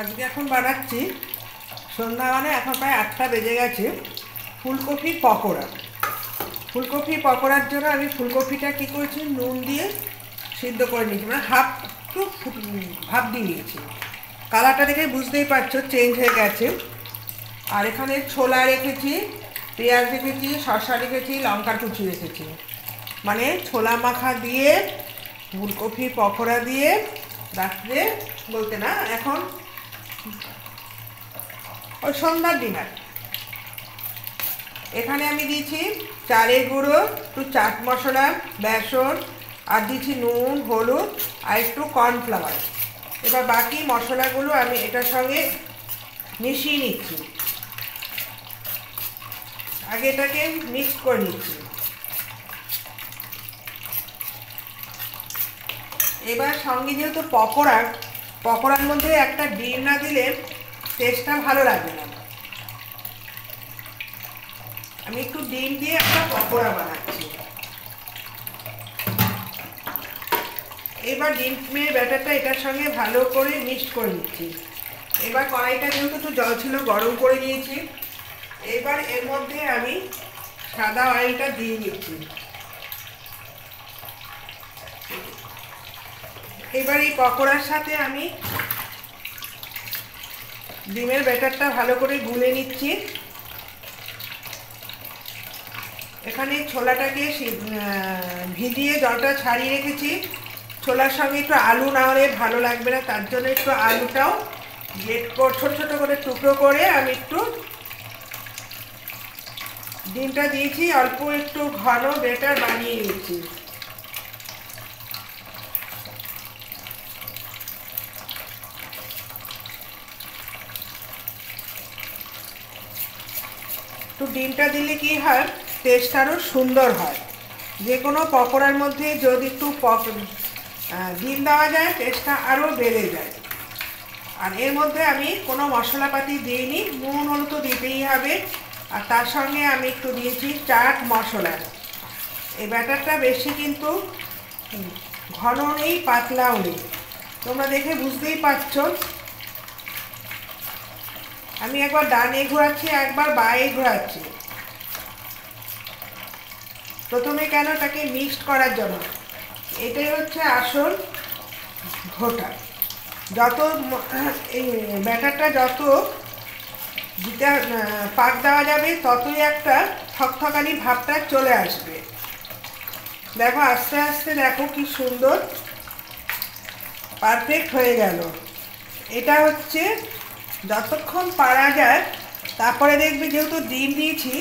আজকে এখন বানাচ্ছি সন্ধ্যা মানে এখন প্রায় 8টা বেজে গেছে। ফুলকপির পকোড়া। ফুলকপির পকোড়ার জন্য আমি ফুলকপিটা কী করেছি, নুন দিয়ে সিদ্ধ করে নিয়েছি, মানে একটু ভাপ দিয়ে নিয়েছি। কালারটা দেখে বুঝতেই পারছো চেঞ্জ হয়ে গেছে। আর এখানে ছোলা রেখেছি, পেঁয়াজ রেখেছি, শসা রেখেছি, লঙ্কা কুচি রেখেছি। মানে ছোলা মাখা দিয়ে ফুলকপির পকোড়া দিয়ে রাত্রে বলতে না, এখন ওই সন্ধ্যার ডিনার। এখানে আমি দিয়েছি চালের গুঁড়ো, একটু চাট মশলা, বেসন, আর দিয়েছি নুন, হলুদ আর একটু কর্নফ্লাওয়ার। এবার বাকি মশলাগুলো আমি এটার সঙ্গে মিশিয়ে নিচ্ছি। আগে এটাকে মিক্স করে নিচ্ছি। এবার সঙ্গে যেহেতু পকোড়ার মধ্যে একটা ডিম না দিলে টেস্টটা ভালো লাগবে না। আমি একটু ডিম দিয়ে একটা পকোড়া বানাচ্ছি। এবার ডিমের ব্যাটারটা এটার সঙ্গে ভালো করে মিক্স করে নিচ্ছি। এবার কড়াইটা যেহেতু একটু জল ছিল গরম করে নিয়েছি। এবার এর মধ্যে আমি সাদা অয়েলটা দিয়ে নিচ্ছি। এবার এই পকোড়ার সাথে আমি ডিমের ব্যাটারটা ভালো করে গুলে নিচ্ছি। এখানে ছোলাটাকে ভিজিয়ে জলটা ছাড়িয়ে রেখেছি। ছোলার সঙ্গে একটু আলু না হলে ভালো লাগবে না, তার জন্য একটু আলুটাও ছোট ছোট করে টুকরো করে আমি একটু ডিমটা দিয়েছি, অল্প একটু ঘন ব্যাটার বানিয়ে নিয়েছি। তো ডিমটা দিলে কি হয়, টেস্ট আরও সুন্দর হয়। যে কোনো পকোড়ার মধ্যে যদি একটু ডিম দেওয়া যায় টেস্টটা আরও বেড়ে যায়। আর এর মধ্যে আমি কোনো মশলাপাতি দিইনি, নুন হলুদ তো দিতেই হবে। আর তার সঙ্গে আমি একটু দিয়েছি চাট মশলা। এই ব্যাটারটা বেশি কিন্তু ঘন নেই, পাতলাও নেই, তোমরা দেখে বুঝতেই পারছো। আমি একবার ডানে ঘোরাচ্ছি, একবার বাঁয়ে ঘোরাচ্ছি। প্রথমে কেন, তাকে মিক্সড করার জন্য। এটাই হচ্ছে আসল ঘোটা। যত এই ব্যাটারটা যত পাক দেওয়া যাবে ততই একটা থকথকানি ভাবটা চলে আসবে। দেখো আস্তে আস্তে দেখো কি সুন্দর পারফেক্ট হয়ে গেল। এটা হচ্ছে যতক্ষণ পারা যায়, তারপরে দেখবে যেহেতু ডিম দিয়েছি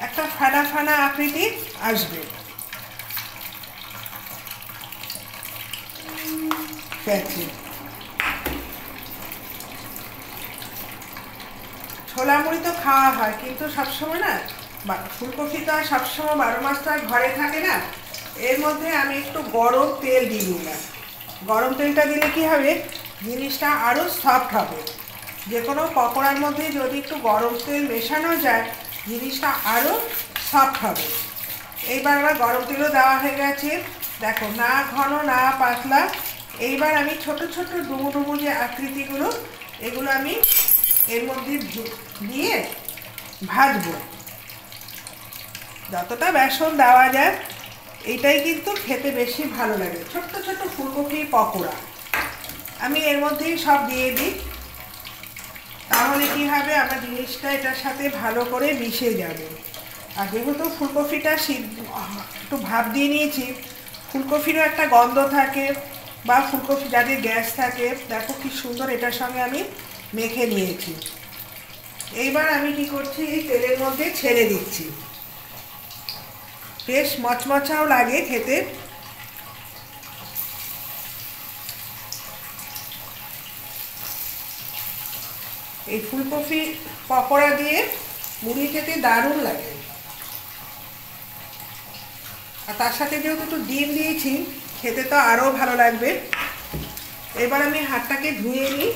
একটা ফানা ফানা আকৃতি আসবে। ছোলা মুড়ি তো খাওয়া হয়, কিন্তু সবসময় না, ফুলকপি তো আর সবসময় 12 মাস তো আর ঘরে থাকে না। এর মধ্যে আমি একটু গরম তেল দিয়ে দিলাম। গরম তেলটা দিলে কি হবে, জিনিসটা আরও সফট হবে। যে কোনো পকোড়ার মধ্যে যদি একটু গরম তেল মেশানো যায় জিনিসটা আরও সফট হবে। এইবার আবার গরম তেলও দেওয়া হয়ে গেছে, দেখো না ঘন না পাতলা। এইবার আমি ছোট ছোট ডুমু ডুমু যে আকৃতিগুলো, এগুলো আমি এর মধ্যে দিয়ে ভাজবো। যতটা বেসন দেওয়া যায় এইটাই কিন্তু খেতে বেশি ভালো লাগে। ছোট্ট ছোট্ট ফুলকপির পকোড়া আমি এর মধ্যেই সব দিয়ে দিই, তাহলে কি হবে, আমার জিনিসটা এটার সাথে ভালো করে মিশে যাবে। আর যেহেতু ফুলকপিটা একটু ভাপ দিয়ে নিয়েছি, ফুলকপিরও একটা গন্ধ থাকে, বা ফুলকপি যাদের গ্যাস থাকে, দেখো কি সুন্দর এটার সঙ্গে আমি মেখে নিয়েছি। এইবার আমি কি করছি, এই তেলের মধ্যে ছেড়ে দিচ্ছি। বেশ মচমচাও লাগে খেতে। এই ফুলকপি পকোড়া দিয়ে মুড়ি খেতে দারুণ লাগে। আর তার সাথে যেহেতু একটু ডিম দিয়েছি, খেতে তো আরও ভালো লাগবে। এবার আমি হাতটাকে ধুয়ে নিই।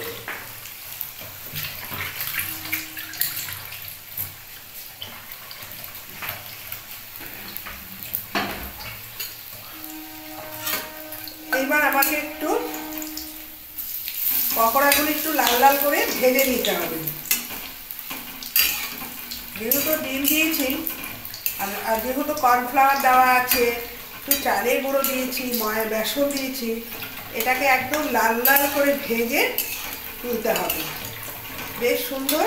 এইবার আমাকে একটু পকোড়াগুলো একটু লাল লাল করে ভেজে নিতে হবে। যেহেতু ডিম দিয়েছি আর যেহেতু কর্নফ্লাওয়ার দেওয়া আছে, একটু চালের গুঁড়ো দিয়েছি, বেসন দিয়েছি, এটাকে একদম লাল লাল করে ভেজে তুলতে হবে। বেশ সুন্দর।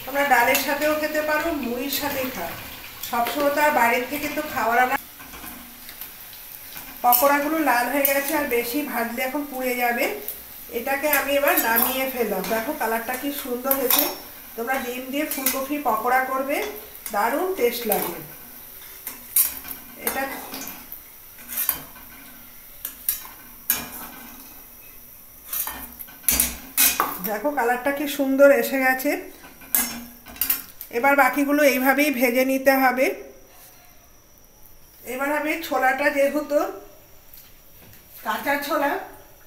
তোমরা ডালের সাথেও খেতে পারো, মুড়ির সাথে খাও, সবসময় তো আর বাইরের থেকে তো খাওয়ার না। পকোড়াগুলো লাল হয়ে গেছে, আর বেশি ভাজলে এখন পুড়ে যাবে। এটাকে আমি এবার নামিয়ে ফেললাম। দেখো কালারটা কি সুন্দর হয়েছে। তোমরা ডিম দিয়ে ফুলকপি পকোড়া করবে, দারুণ টেস্ট লাগে এটা। দেখো কালারটা কি সুন্দর এসে গেছে। এবার বাকিগুলো এইভাবেই ভেজে নিতে হবে। এবার আমি ছোলাটা, যেহেতু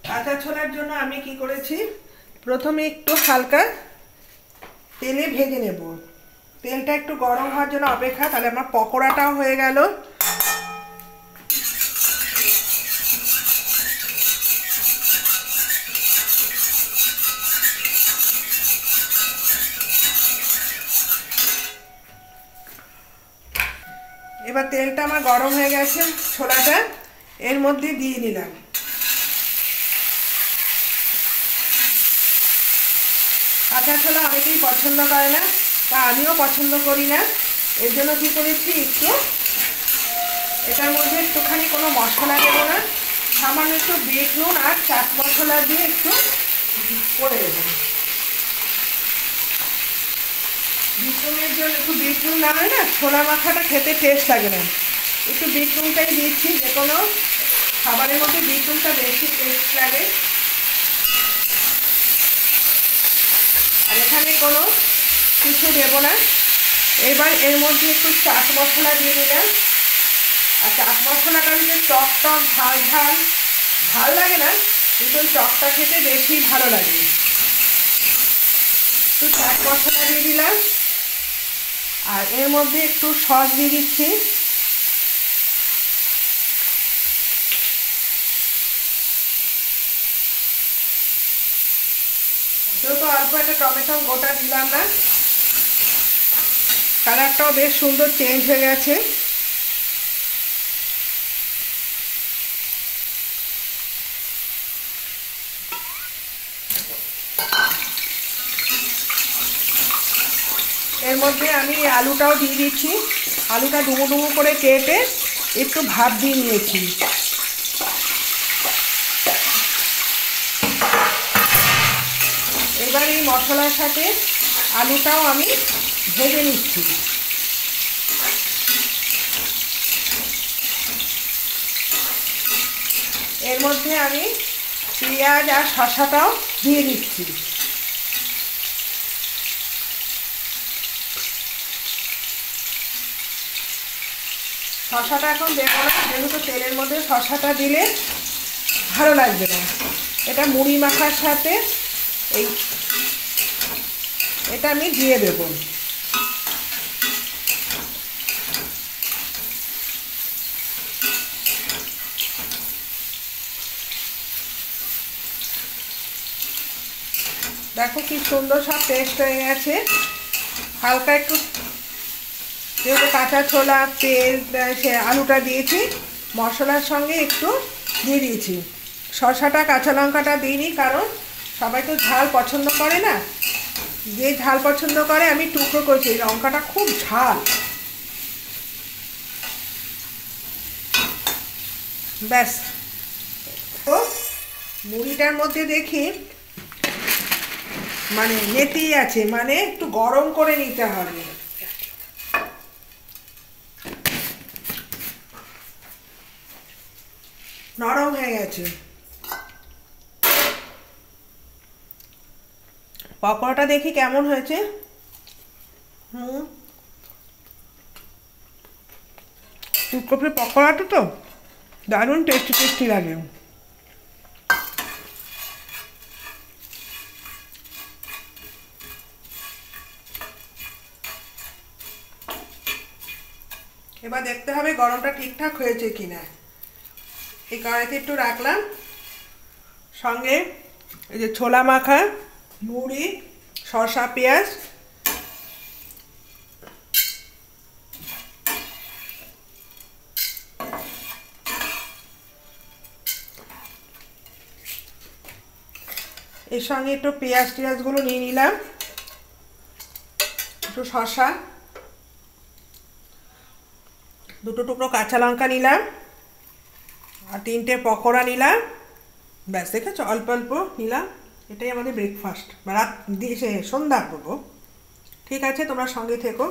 কাঁচা ছোলার জন্য আমি কি করেছি, প্রথমে একটু হালকা তেলে ভেজে নেব। তেলটা একটু গরম হওয়ার জন্য অপেক্ষা, তাহলে আমার পকোড়াটাও হয়ে গেল। এবার তেলটা আমার গরম হয়ে গেছে, ছোলাটা এর মধ্যে দিয়ে নিলাম। কাঁচা ছোলা অনেকেই পছন্দ করে না, বা আমিও পছন্দ করি না। এর জন্য কী করেছি, একটু এটার মধ্যে একটুখানি কোনো মশলা দেবো না, সামান্য একটু বিট নুন আর চাট মশলা দিয়ে একটু করে দেবো। বিট নুনের জন্য একটু বিট নুন না হয় না, ছোলা মাখাটা খেতে টেস্ট লাগে না। একটু বিট নুনটাই দিচ্ছি, যে কোনো খাবারের মধ্যে বিট নুনটা বেশি টেস্ট লাগে। আর এখানে কোনো কিছু দেবো না। এবার এর মধ্যে একটু চাট মশলা দিয়ে দিলাম। আর চাট মশলাটা দিলে টক টক ঝাল ঝাল ভাল লাগে না, কিন্তু ওই টকটা খেতে বেশি ভালো লাগে। একটু চাট মশলা দিয়ে দিলাম, আর এর মধ্যে একটু সস দিয়ে দিচ্ছি। যেহেতু অল্প একটা টমেটো গোটা দিলাম না, কালারটাও বেশ সুন্দর চেঞ্জ হয়ে গেছে। এর মধ্যে আমি আলুটাও দিয়ে দিচ্ছি। আলুটা ডুমো ডুমো করে কেটে একটু ভাপ দিয়ে নিয়েছি। এবার এই মশলার সাথে আলুটাও আমি ভেজে নিচ্ছি। এর মধ্যে আমি পেঁয়াজ আর শসাটাও দিয়ে দিচ্ছি। শসাটা এখন দেবো না, যেহেতু তেলের মধ্যে শসাটা দিলে ভালো লাগবে না। এটা মুড়ি মাখার সাথে এটা আমি দিয়ে দেব। দেখো কি সুন্দর সব পেস্ট হয়ে গেছে। হালকা একটু, যেহেতু কাঁচা ছোলা তেল আলুটা দিয়েছি, মশলার সঙ্গে একটু দিয়ে দিয়েছি। শসাটা কাঁচা লঙ্কাটা দিইনি, কারণ সবাই তো ঝাল পছন্দ করে না। যে ঝাল পছন্দ করে আমি টুকরো করেছি, লঙ্কাটা খুব ঝাল। ব্যাস, ও মুড়িটার মধ্যে দেখি মানে মেতেই আছে, মানে একটু গরম করে নিতে হবে। নরম হয়ে গেছে। পকোড়াটা দেখি কেমন হয়েছে। ফুলকপির পকোড়াটা তো দারুণ টেস্টি টেস্টি লাগে। এবার দেখতে হবে গরমটা ঠিকঠাক হয়েছে কিনা। এই কড়াইতে একটু রাখলাম, সঙ্গে এই যে ছোলা মাখা, মুড়ি, শসা, পেঁয়াজ, এর সঙ্গে একটু পেঁয়াজ টিয়াজগুলো নিয়ে নিলাম, একটু শসা, দুটো টুকরো কাঁচা লঙ্কা নিলাম, আর 3টে পকোড়া নিলাম। ব্যাস, দেখেছো, অল্প অল্প নিলাম। এটাই আমাদের ব্রেকফাস্ট বা রাত দিয়ে সন্ধ্যা করবো। ঠিক আছে, তোমরা সঙ্গে থেকো।